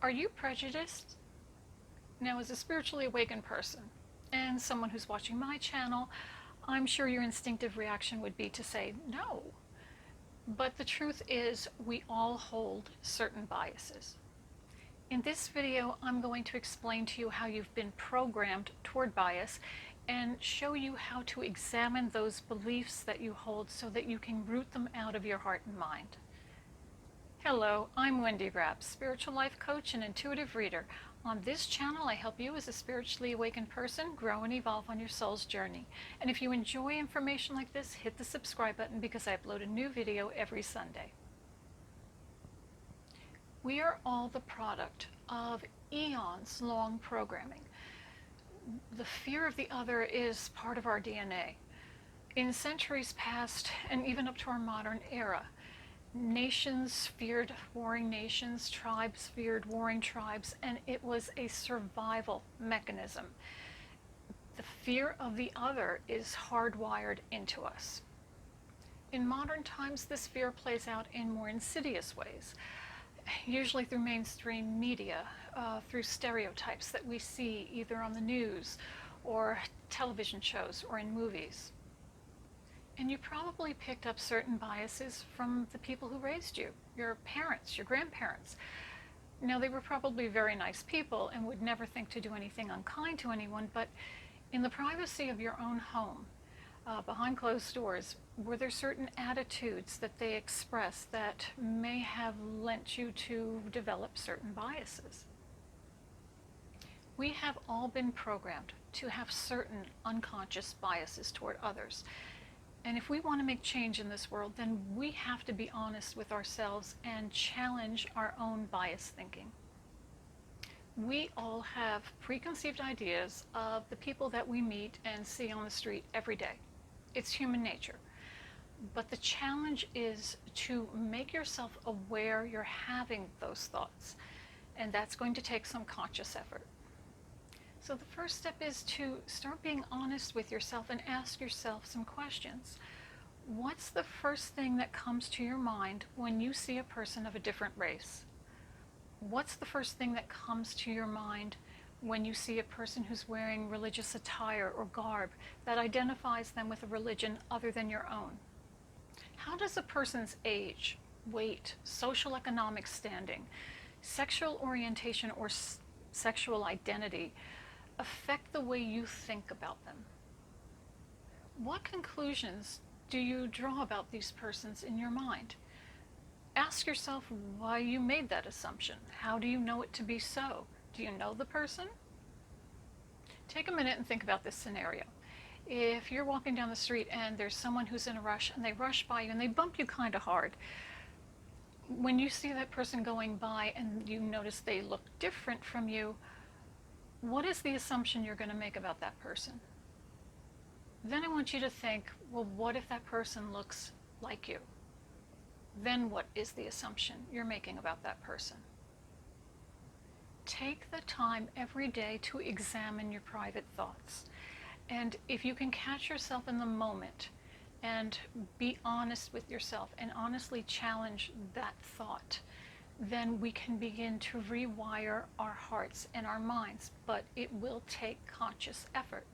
Are you prejudiced? Now, as a spiritually awakened person and someone who's watching my channel, I'm sure your instinctive reaction would be to say no. But the truth is, we all hold certain biases. In this video, I'm going to explain to you how you've been programmed toward bias and show you how to examine those beliefs that you hold so that you can root them out of your heart and mind. Hello, I'm Wendy Rapp, spiritual life coach and intuitive reader. On this channel, I help you as a spiritually awakened person grow and evolve on your soul's journey. And if you enjoy information like this, hit the subscribe button because I upload a new video every Sunday. We are all the product of eons long programming. The fear of the other is part of our DNA. In centuries past, and even up to our modern era, nations feared warring nations, tribes feared warring tribes, and it was a survival mechanism. The fear of the other is hardwired into us. In modern times, this fear plays out in more insidious ways, usually through mainstream media, through stereotypes that we see either on the news or television shows or in movies. And you probably picked up certain biases from the people who raised you, your parents, your grandparents. Now, they were probably very nice people and would never think to do anything unkind to anyone, but in the privacy of your own home, behind closed doors, were there certain attitudes that they expressed that may have lent you to develop certain biases? We have all been programmed to have certain unconscious biases toward others. And if we want to make change in this world, then we have to be honest with ourselves and challenge our own bias thinking. We all have preconceived ideas of the people that we meet and see on the street every day. It's human nature. But the challenge is to make yourself aware you're having those thoughts. And that's going to take some conscious effort. So the first step is to start being honest with yourself and ask yourself some questions. What's the first thing that comes to your mind when you see a person of a different race? What's the first thing that comes to your mind when you see a person who's wearing religious attire or garb that identifies them with a religion other than your own? How does a person's age, weight, social economic standing, sexual orientation, or sexual identity affect the way you think about them? What conclusions do you draw about these persons in your mind? Ask yourself why you made that assumption. How do you know it to be so? Do you know the person? Take a minute and think about this scenario. If you're walking down the street and there's someone who's in a rush and they rush by you and they bump you kind of hard, when you see that person going by and you notice they look different from you, what is the assumption you're going to make about that person? Then I want you to think, well, what if that person looks like you? Then what is the assumption you're making about that person? Take the time every day to examine your private thoughts. And if you can catch yourself in the moment and be honest with yourself and honestly challenge that thought, then we can begin to rewire our hearts and our minds, but it will take conscious effort.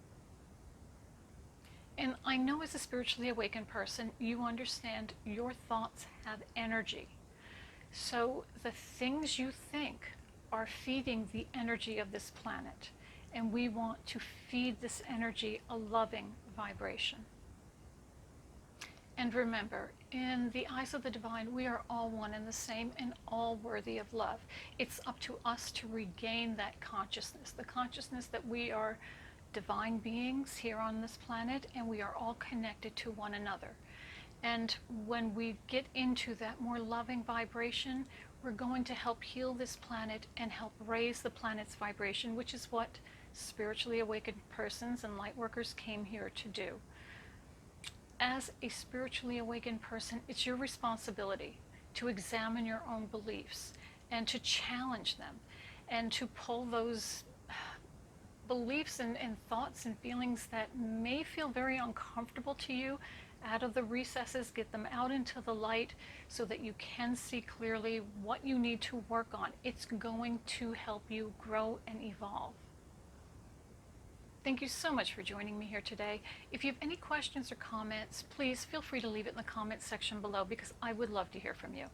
And I know as a spiritually awakened person, you understand your thoughts have energy. So the things you think are feeding the energy of this planet, and we want to feed this energy a loving vibration. And remember, in the eyes of the divine, we are all one and the same and all worthy of love. It's up to us to regain that consciousness, the consciousness that we are divine beings here on this planet and we are all connected to one another. And when we get into that more loving vibration, we're going to help heal this planet and help raise the planet's vibration, which is what spiritually awakened persons and light workers came here to do. As a spiritually awakened person, it's your responsibility to examine your own beliefs and to challenge them and to pull those beliefs and thoughts and feelings that may feel very uncomfortable to you out of the recesses, get them out into the light so that you can see clearly what you need to work on. It's going to help you grow and evolve. Thank you so much for joining me here today. If you have any questions or comments, please feel free to leave it in the comments section below, because I would love to hear from you.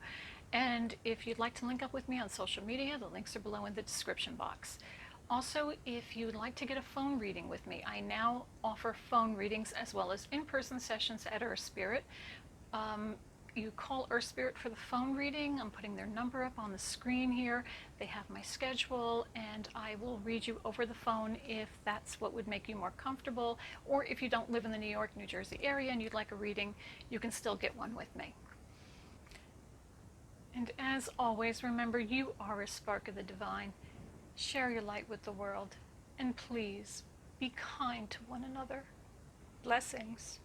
And if you'd like to link up with me on social media, the links are below in the description box. Also, if you'd like to get a phone reading with me, I now offer phone readings as well as in-person sessions at Earth Spirit. You call Earth Spirit for the phone reading. I'm putting their number up on the screen here. They have my schedule, and I will read you over the phone if that's what would make you more comfortable. Or if you don't live in the New York, New Jersey area and you'd like a reading, you can still get one with me. And as always, remember, you are a spark of the divine. Share your light with the world, and please be kind to one another. Blessings.